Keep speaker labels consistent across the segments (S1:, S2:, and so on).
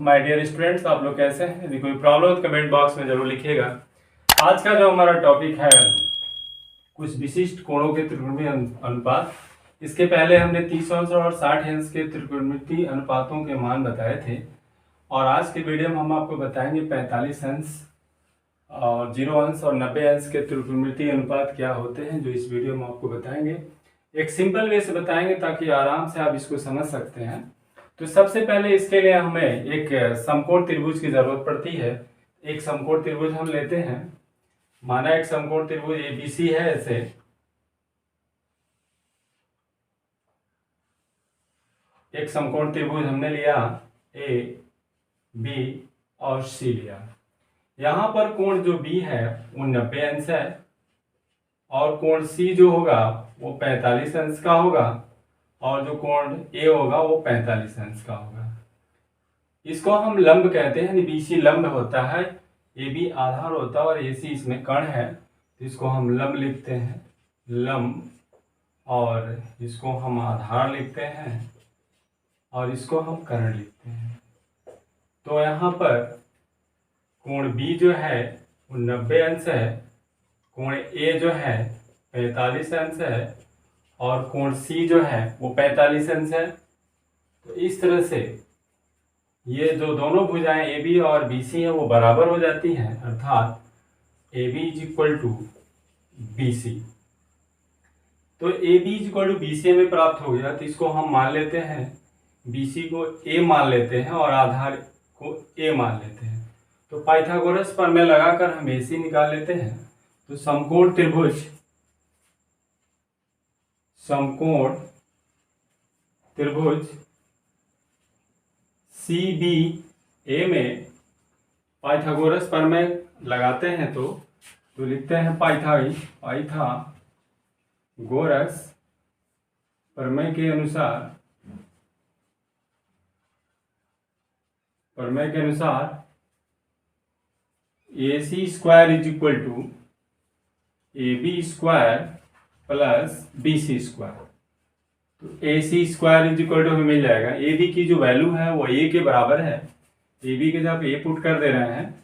S1: My dear students, आप लोग कैसे हैं? यदि कोई प्रॉब्लम हो तो कमेंट बॉक्स में जरूर लिखिएगा। आज का जो हमारा टॉपिक है कुछ विशिष्ट कोणों के त्रिकोणमितीय अनुपात। इसके पहले हमने 30 अंश और 60 अंश के त्रिकोणमितीय अनुपातों के मान बताए थे और आज के वीडियो में हम आपको बताएंगे 45 अंश और 0 अंश और 90 अंश के त्रिकोणमितीय अनुपात क्या होते हैं, जो इस वीडियो में आपको बताएंगे। एक सिंपल वे से बताएंगे ताकि आराम से आप इसको समझ सकते हैं। तो सबसे पहले इसके लिए हमें एक समकोण त्रिभुज की जरूरत पड़ती है। एक समकोण त्रिभुज हम लेते हैं। माना एक समकोण त्रिभुज एबीसी है। ऐसे एक समकोण त्रिभुज हमने लिया, ए बी और सी लिया। यहां पर कोण जो बी है वो 90 अंश है और कोण सी जो होगा वो 45 अंश का होगा और जो कोण ए होगा वो 45 अंश का होगा। इसको हम लंब कहते हैं, बीसी लंब होता है, ए बी आधार होता है और ए सी इसमें कर्ण है, तो इसको हम लंब लिखते हैं, लंब, और इसको हम आधार लिखते हैं और इसको हम कर्ण लिखते हैं। तो यहाँ पर कोण बी जो है वो 90 अंश है, कोण ए जो है 45 अंश है और कोण सी जो है वो 45 अंश है। तो इस तरह से ये जो दोनों भुजाएं ए बी और बी सी है वो बराबर हो जाती हैं, अर्थात A B is equal to B C. तो A B is equal to B C हमें प्राप्त हो गया, तो इसको हम मान लेते हैं, बी सी को ए मान लेते हैं और आधार को ए मान लेते हैं। तो पाइथागोरस प्रमेय लगाकर हम ए सी निकाल लेते हैं। तो समकोण त्रिभुज सी बी ए में पाइथागोरस प्रमेय लगाते हैं तो लिखते हैं पाइथागोरस प्रमेय के अनुसार A C square is equal to A B square plus B C square. तो A C square is equal to हमें मिल जाएगा, ए बी की जो वैल्यू है वो ए के बराबर है, ए बी के जब ए पुट कर दे रहे हैं,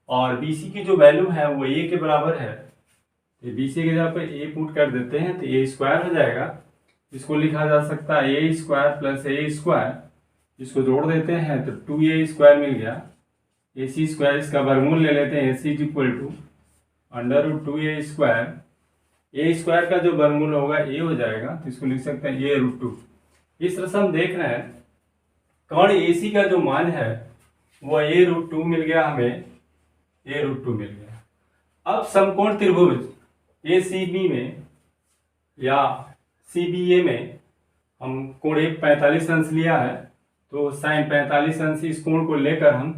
S1: और बी सी की जो वैल्यू है वो ए के बराबर है, तो बी सी के जगह पे ए पुट कर देते हैं तो ए स्क्वायर हो जाएगा। इसको लिखा जा सकता है ए स्क्वायर प्लस ए स्क्वायर, इसको जोड़ देते हैं तो 2a स्क्वायर मिल गया। ए सी स्क्वायर इसका वर्गमूल ले लेते हैं, A C is equal to √2a square. A square का जो वर्गमूल होगा ए हो जाएगा, तो इसको लिख सकते हैं a√2। इस तरह से हम देख रहे हैं कर्ण ए सी का जो मान है वो a√2 मिल गया, हमें a√2 मिल गया। अब समकोण त्रिभुज ए सी बी में या सी बी ए में हम कोण 45 अंश लिया है, तो साइन 45 अंश इस कोण को लेकर हम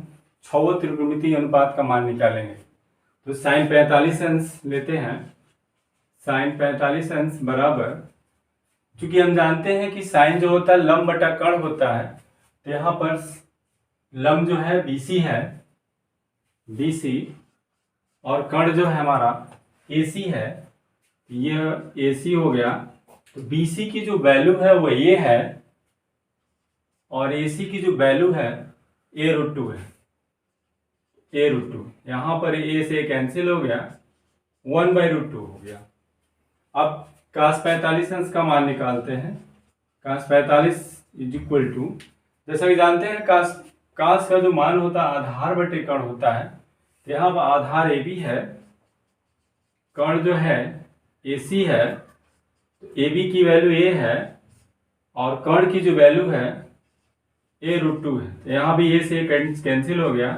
S1: छठवें त्रिकोणमितीय अनुपात का मान निकालेंगे। तो साइन 45 अंश लेते हैं, साइन 45 अंश बराबर, चूंकि हम जानते हैं कि साइन जो होता है लंब बटा कर्ण होता है, तो यहाँ पर लंब जो है BC है, BC, और कर्ण जो है हमारा AC है, यह AC हो गया। तो BC की जो वैल्यू है वो A है और AC की जो वैल्यू है a√2 है, a√2। यहाँ पर A से कैंसिल हो गया, 1/√2 हो गया। अब cos 45 अंश का मान निकालते हैं। cos 45 इज इक्वल टू, जैसा कि जानते हैं cos का जो मान होता है आधार बटे कर्ण होता है, तो यहाँ पर आधार AB है, कर्ण जो है AC है, तो AB की वैल्यू A है और कर्ण की जो वैल्यू है a√2 है, तो यहाँ भी A से कैंसिल हो गया,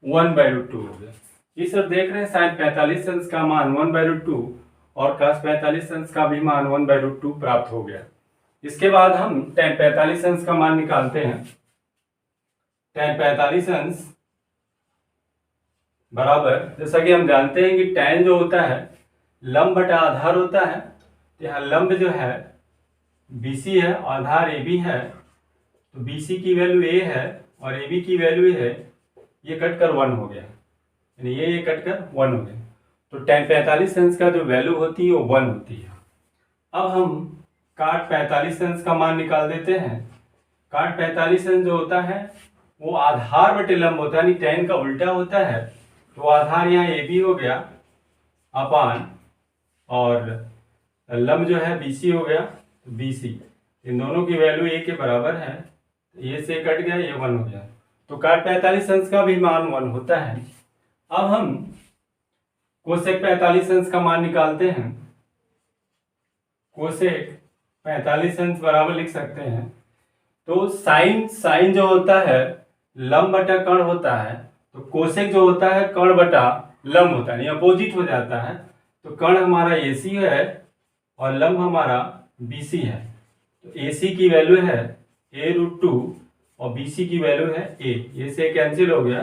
S1: 1/√2 हो गया। इस तरह देख रहे हैं साइन 45 अंश का मान 1/√2 और cos 45 अंश का भी मान 1/√2 प्राप्त हो गया। इसके बाद हम tan 45 अंश का मान निकालते हैं। tan 45 अंश बराबर, जैसा कि हम जानते हैं कि tan जो होता है लंब बटा आधार होता है, तो यहाँ लंब जो है BC है, आधार AB है, तो BC की वैल्यू A है और AB की वैल्यू है, ये कटकर 1 हो गया, यानी ये कटकर 1 हो गया। तो tan 45 अंश का जो वैल्यू होती है वो 1 होती है। अब हम काट 45 अंश का मान निकाल देते हैं। काट 45 अंश जो होता है वो आधार बटे लंब होता है, यानी tan का उल्टा होता है। तो आधार यहाँ ए बी हो गया अपान, और लंब जो है BC हो गया, तो BC। इन दोनों की वैल्यू ए के बराबर है, ये से कट गया, ये 1 हो गया। तो cot 45 अंश का भी मान 1 होता है। अब हम कोसेक 45 अंश का मान निकालते हैं। कोसेक 45 अंश बराबर लिख सकते हैं, तो साइन जो होता है लंब बटा कर्ण होता है, तो कोसेक जो होता है कर्ण बटा लंब होता है, ये अपोजिट हो जाता है। तो कर्ण हमारा AC है और लंब हमारा BC है। तो AC की वैल्यू है a√2 और BC की वैल्यू है a, ये से कैंसिल हो गया,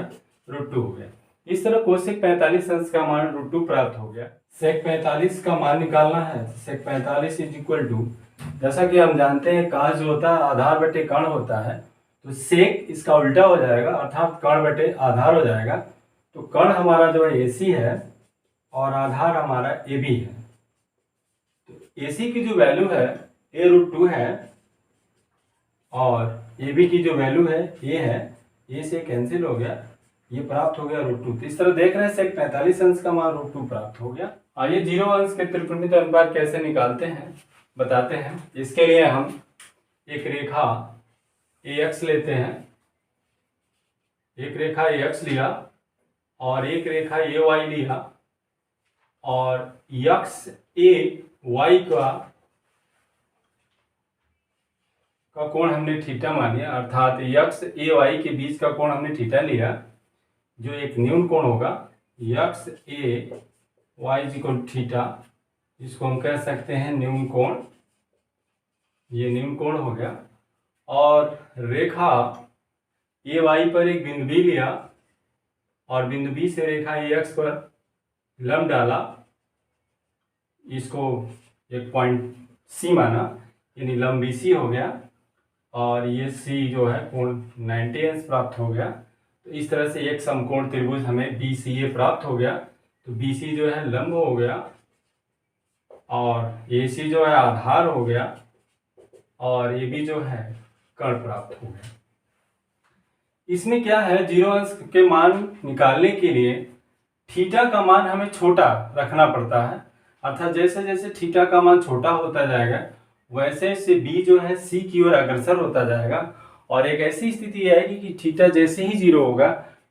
S1: √2 हो गया। इस तरह कोसेक 45 अंश का मान √2 प्राप्त हो गया। सेक 45 का मान निकालना है। सेक 45 इज इक्वल टू, जैसा कि हम जानते हैं काश जो होता है आधार बटे कर्ण होता है, तो सेक इसका उल्टा हो जाएगा, अर्थात कर्ण बटे आधार हो जाएगा। तो कर्ण हमारा जो है AC है और आधार हमारा AB है। तो AC की जो वैल्यू है a√2 है और AB की जो वैल्यू है a है, a से कैंसिल हो गया, ये प्राप्त हो गया √2। तो इस तरह देख रहे हैं सेक 45 अंश का मान √2 प्राप्त हो गया। आइए 0 अंश के त्रिकोणमित अनुपात कैसे निकालते हैं बताते हैं। इसके लिए हम एक रेखा AX लेते हैं, एक रेखा AX लिया और एक रेखा AY लिया, और यक्ष AY का कोण हमने थीटा मान लिया, अर्थात यक्ष AY के बीच का कोण हमने थीटा लिया, जो एक न्यून कोण होगा। यक्ष AY इक्वल थीटा, इसको हम कह सकते हैं न्यून कोण, ये न्यून कोण हो गया। और रेखा AY पर एक बिंदु B लिया और बिंदु B से रेखा AX पर लंब डाला, इसको एक पॉइंट C माना, यानी लंब BC हो गया, और ये C जो है कोण 90 अंश प्राप्त हो गया। तो इस तरह से एक समकोण त्रिभुज हमें BCA प्राप्त हो गया। तो BC जो है लंब हो गया और AC जो है आधार हो गया और AB जो है कर्ण प्राप्त हो गया। इसमें क्या है, 0 अंश के मान निकालने के लिए थीटा का मान हमें छोटा रखना पड़ता है, अर्थात जैसे जैसे थीटा का मान छोटा होता जाएगा वैसे से B जो है C की ओर अग्रसर होता जाएगा, और एक ऐसी स्थिति आएगी कि थीटा जैसे ही 0 होगा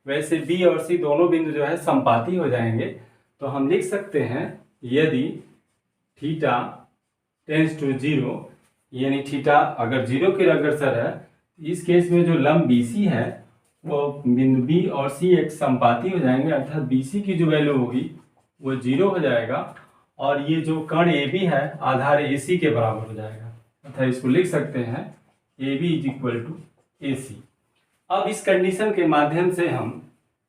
S1: वैसे B और C दोनों बिंदु जो है समपाती हो जाएंगे। तो हम लिख सकते हैं यदि थीटा टेंड्स टू 0, यानी थीटा अगर 0 की ओर अग्रसर है, इस केस में जो लंब BC है वो बिंदु B और C एक समपाती हो जाएंगे, अर्थात BC की जो वैल्यू होगी वो 0 हो जाएगा, और ये जो कर्ण AB है आधार AC के बराबर हो जाएगा, अर्थात इसको लिख सकते हैं AB is equal to AC। अब इस कंडीशन के माध्यम से हम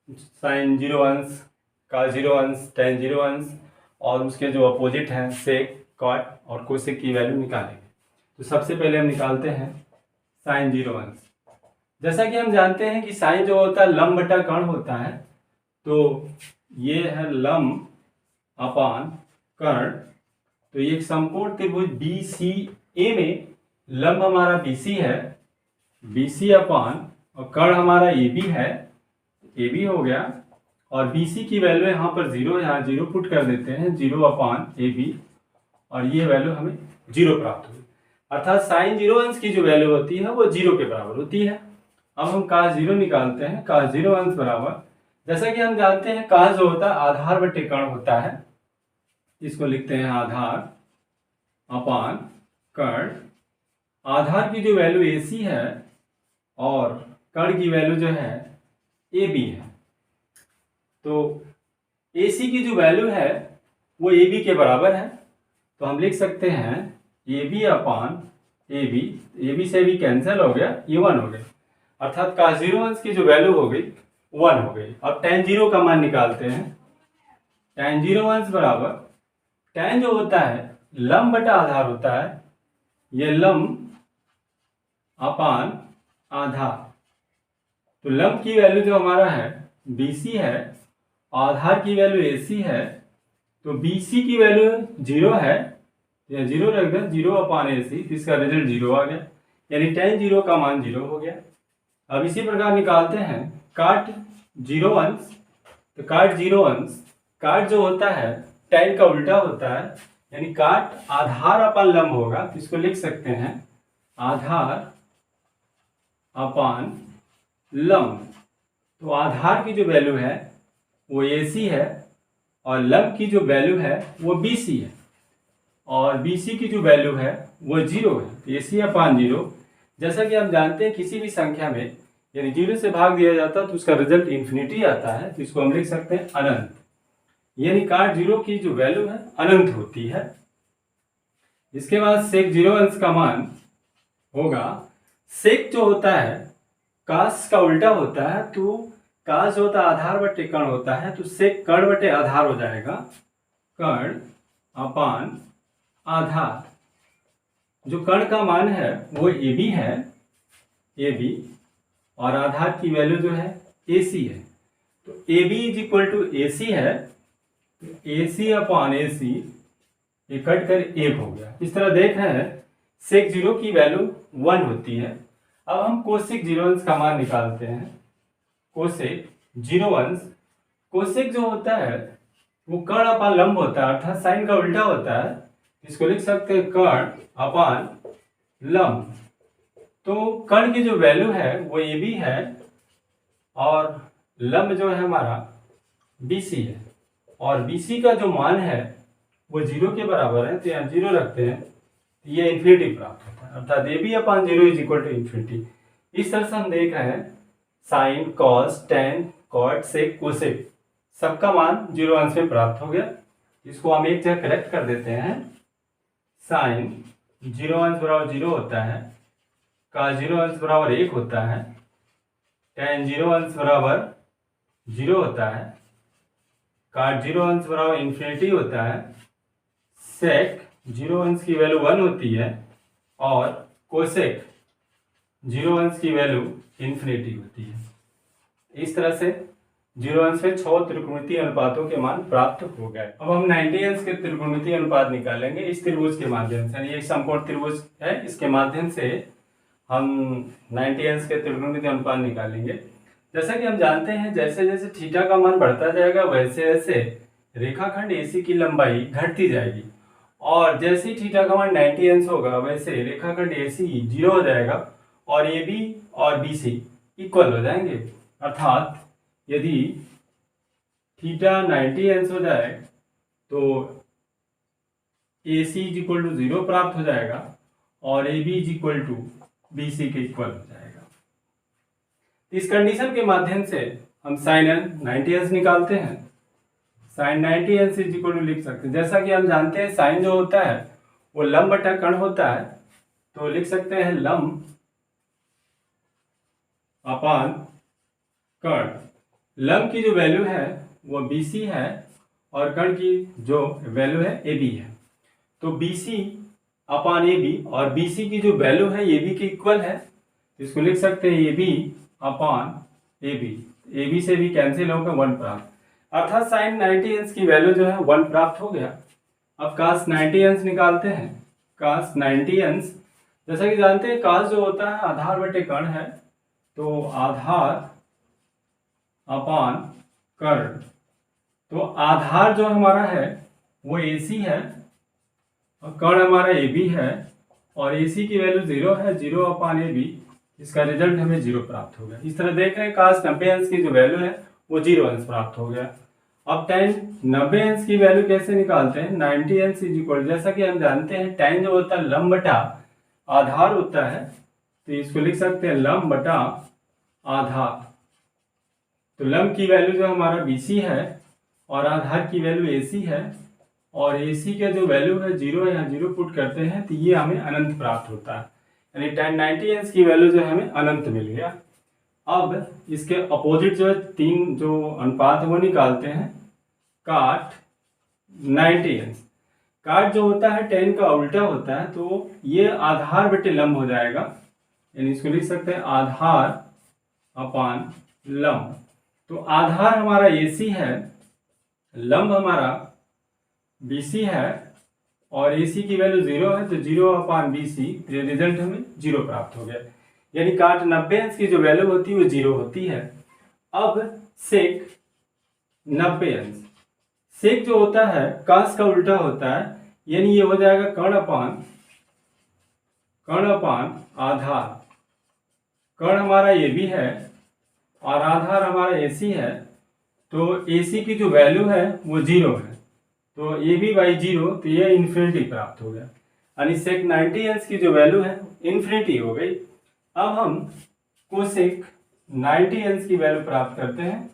S1: साइन 0 अंश, का 0 अंश, tan 0 अंश और उसके जो अपोजिट हैं सेक, कॉट और कोसेक की वैल्यू निकालेंगे। तो सबसे पहले हम निकालते हैं साइन 0 अंश। जैसा कि हम जानते हैं कि साइन जो होता है लंब बटा कर्ण होता है, तो ये है लंब अपान कर्ण। तो ये एक समकोण त्रिभुज BCA में लंब हमारा BC है, BC अपान और कर्ण हमारा AB है, AB हो गया, और BC की वैल्यू यहाँ पर 0, यहाँ 0 पुट कर देते हैं, 0 अपान AB, और ये वैल्यू हमें 0 प्राप्त हुई, अर्थात साइन 0 अंश की जो वैल्यू होती है वो 0 के बराबर होती है। अब हम cos 0 निकालते हैं। cos 0 अंश बराबर, जैसा कि हम जानते हैं cos जो होता है आधार बटे कर्ण होता है, इसको लिखते हैं आधार अपान कर्ण। आधार की जो वैल्यू AC है और कर्ण की वैल्यू जो है AB है, तो AC की जो वैल्यू है वो AB के बराबर है। तो हम लिख सकते हैं AB अपान AB, AB से भी कैंसिल हो गया, ये 1 हो गया, अर्थात cos 0 अंश की जो वैल्यू हो गई 1 हो गई। अब tan 0 का मान निकालते हैं। tan 0 अंश बराबर, tan जो होता है लंब बटा आधार होता है, ये लंब अपान आधार। तो लंब की वैल्यू जो हमारा है BC है, आधार की वैल्यू AC है, तो BC की वैल्यू 0 है, या 0 रख दें, 0 अपान AC, इसका रिजल्ट 0 आ गया, यानी tan 0 का मान 0 हो गया। अब इसी प्रकार निकालते हैं काट 0 अंश। तो काट 0 अंश, काट जो होता है tan का उल्टा होता है, यानी काट आधार अपान लंब होगा, तो इसको लिख सकते हैं आधार अपान लंब। तो आधार की जो वैल्यू है वो AC है और लंब की जो वैल्यू है वो BC है, और BC की जो वैल्यू है वो 0 है। तो AC अपान 0, जैसा कि हम जानते हैं किसी भी संख्या में यदि 0 से भाग दिया जाता है तो उसका रिजल्ट इन्फिनिटी आता है, तो इसको हम लिख सकते हैं अनंत, यानी काट 0 की जो वैल्यू है अनंत होती है। इसके बाद सेक 0 अंश का मान होगा, सेक जो होता है काश का उल्टा होता है, तो काश जो होता है आधार बटे कर्ण होता है, तो सेक कर्ण बटे आधार हो जाएगा, कर्ण अपान आधार। जो कर्ण का मान है वो AB है, AB, और आधार की वैल्यू जो है AC है। तो AB is equal to AC है, तो AC अपान AC ये कट कर 1 हो गया। इस तरह देख रहे हैं सेक 0 की वैल्यू 1 होती है। अब हम कोसेक 0 अंश का मान निकालते हैं। कोसेक 0 अंश, कोसेक जो होता है वो कर्ण अपान लंब होता है, अर्थात साइन का उल्टा होता है, इसको लिख सकते हैं कर्ण अपान लंब। तो कर्ण की जो वैल्यू है वो AB है और लंब जो है हमारा BC है, और BC का जो मान है वो 0 के बराबर है, तो यहाँ 0 रखते हैं, तो ये इन्फिनिटी प्राप्त होता है, अर्थात AB upon 0 is equal to infinity. इस तरह से हम देख रहे हैं sine, cos, tan, cot, sec, cosec सबका मान 0 अंश में प्राप्त हो गया। इसको हम एक जगह करेक्ट कर देते हैं। साइन 0 अंश बराबर 0 होता है, कॉस 0 अंश बराबर 1 होता है, टेन 0 अंश बराबर 0 होता है, काट 0 अंश बराबर इन्फिनिटी होता है, सेक 0 अंश की वैल्यू 1 होती है, और कोसेक 0 अंश की वैल्यू इन्फिनिटी होती है। इस तरह से 0 अंश से 6 त्रिकोणमितीय अनुपातों के मान प्राप्त हो गए। अब हम 90 अंश के त्रिकोणमितीय अनुपात निकालेंगे इस त्रिभुज के माध्यम से, ये समकोण त्रिभुज है, इसके माध्यम से हम 90 अंश के त्रिकोणमितीय अनुपात निकालेंगे। जैसा कि हम जानते हैं जैसे जैसे थीटा का मान बढ़ता जाएगा वैसे वैसे रेखाखंड AC की लंबाई घटती जाएगी, और जैसे ही थीटा का मान 90 अंश होगा वैसे रेखाखंड AC 0 हो जाएगा और AB और BC इक्वल हो जाएंगे। अर्थात यदि थीटा 90 अंश हो जाए तो AC इज इक्वल टू 0 प्राप्त हो जाएगा और AB is equal to BC के इक्वल हो जाएगा। इस कंडीशन के माध्यम से हम साइन 90 अंश निकालते हैं। साइन 90 अंश इज इक्वल टू लिख सकते हैं, जैसा कि हम जानते हैं साइन जो होता है वो लंब बटा कर्ण होता है, तो लिख सकते हैं लंब अपान कर्ण। लंब की जो वैल्यू है वो BC है और कर्ण की जो वैल्यू है AB है, तो BC अपान AB, और BC की जो वैल्यू है AB के इक्वल है, इसको लिख सकते हैं AB अपान AB। AB से भी कैंसिल होगा 1 प्राप्त, अर्थात साइन 90 अंश की वैल्यू जो है 1 प्राप्त हो गया। अब कास 90 अंश निकालते हैं। कास 90 अंश, जैसा कि जानते हैं कास जो होता है आधार बटे कर्ण है, तो आधार अपान कर्ण। तो आधार जो हमारा है वो AC है और कर्ण हमारा AB है, और AC की वैल्यू 0 है, 0 अपान AB, इसका रिजल्ट हमें 0 प्राप्त हो गया। इस तरह देख रहे हैं काश 90 अंश की जो वैल्यू है वो 0 अंश प्राप्त हो गया। अब tan 90 अंश की वैल्यू कैसे निकालते हैं। 90 अंश इज इक्वल, जैसा कि हम जानते हैं tan जो होता है लंब बटा आधार होता है, तो इसको लिख सकते हैं लंब बटा आधार। तो लंब की वैल्यू जो हमारा BC है और आधार की वैल्यू AC है, और AC का जो वैल्यू है 0 है, यहाँ 0 पुट करते हैं तो ये हमें अनंत प्राप्त होता है, यानी tan 90 अंश की वैल्यू जो है हमें अनंत मिल गया। अब इसके अपोजिट जो है 3 जो अनुपात है वो निकालते हैं। काट 90 अंश, काट जो होता है tan का उल्टा होता है, तो ये आधार बटे लंब हो जाएगा, यानी इसको लिख सकते हैं आधार अपान लंब। तो आधार हमारा AC है, लंब हमारा BC है, और AC की वैल्यू 0 है, तो 0 अपान BC, रिजल्ट हमें 0 प्राप्त हो गया। यानी काट 90 अंश की जो वैल्यू होती है वो 0 होती है। अब सेक 90 अंश, सेक जो होता है कास का उल्टा होता है, यानी ये हो जाएगा कर्ण अपान आधार। कर्ण हमारा ये भी है और आधार हमारा AC है, तो AC की जो वैल्यू है वो 0 है, तो AB बाई 0, तो ये इन्फिनिटी प्राप्त हो गया। यानी सेक 90 अंश की जो वैल्यू है इन्फिनिटी हो गई। अब हम कोसेक 90 अंश की वैल्यू प्राप्त करते हैं।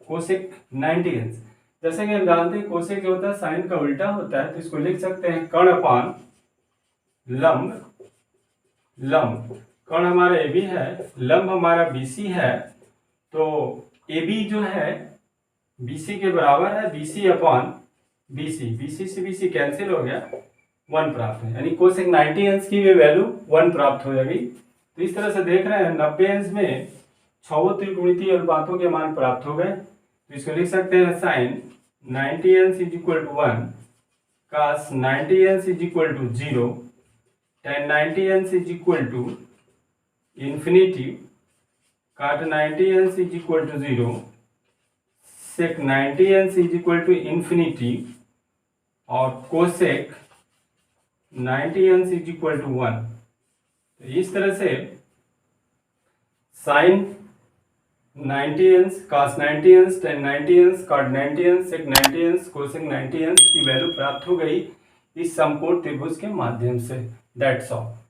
S1: कोसेक 90 अंश, जैसे कि हम जानते हैं कोसेक जो होता है साइन का उल्टा होता है, तो इसको लिख सकते हैं कर्ण अपान लंब। कर्ण हमारा AB है, लंब हमारा BC है, तो AB जो है BC के बराबर है, BC अपान BC, BC से BC कैंसिल हो गया, 1 प्राप्त है। यानी कोसेक 90 अंश की भी वैल्यू 1 प्राप्त हो जाएगी। तो इस तरह से देख रहे हैं 90 अंश में 6 त्रिकोणमितीय अनुपातों के मान प्राप्त हो गए। तो इसको लिख सकते हैं साइन 90 अंश इज इक्वल टू 1, कास 90 अंश इज इक्वल टू 0, tan 90 अंश इज इक्वल टू इन्फिनिटी, काट 90 अंश इज इक्वल टू 0, सेक 90 अंश इज इक्वल टू इन्फिनिटी, और कोसेक 90 अंश इज इक्वल टू 1। तो इस तरह से साइन 90 अंश, कास 90 अंश, tan 90 अंश, काट 90 अंश, सेक 90 अंश, कोसेक 90 अंश की वैल्यू प्राप्त हो गई इस समकोण त्रिभुज के माध्यम से। That's all.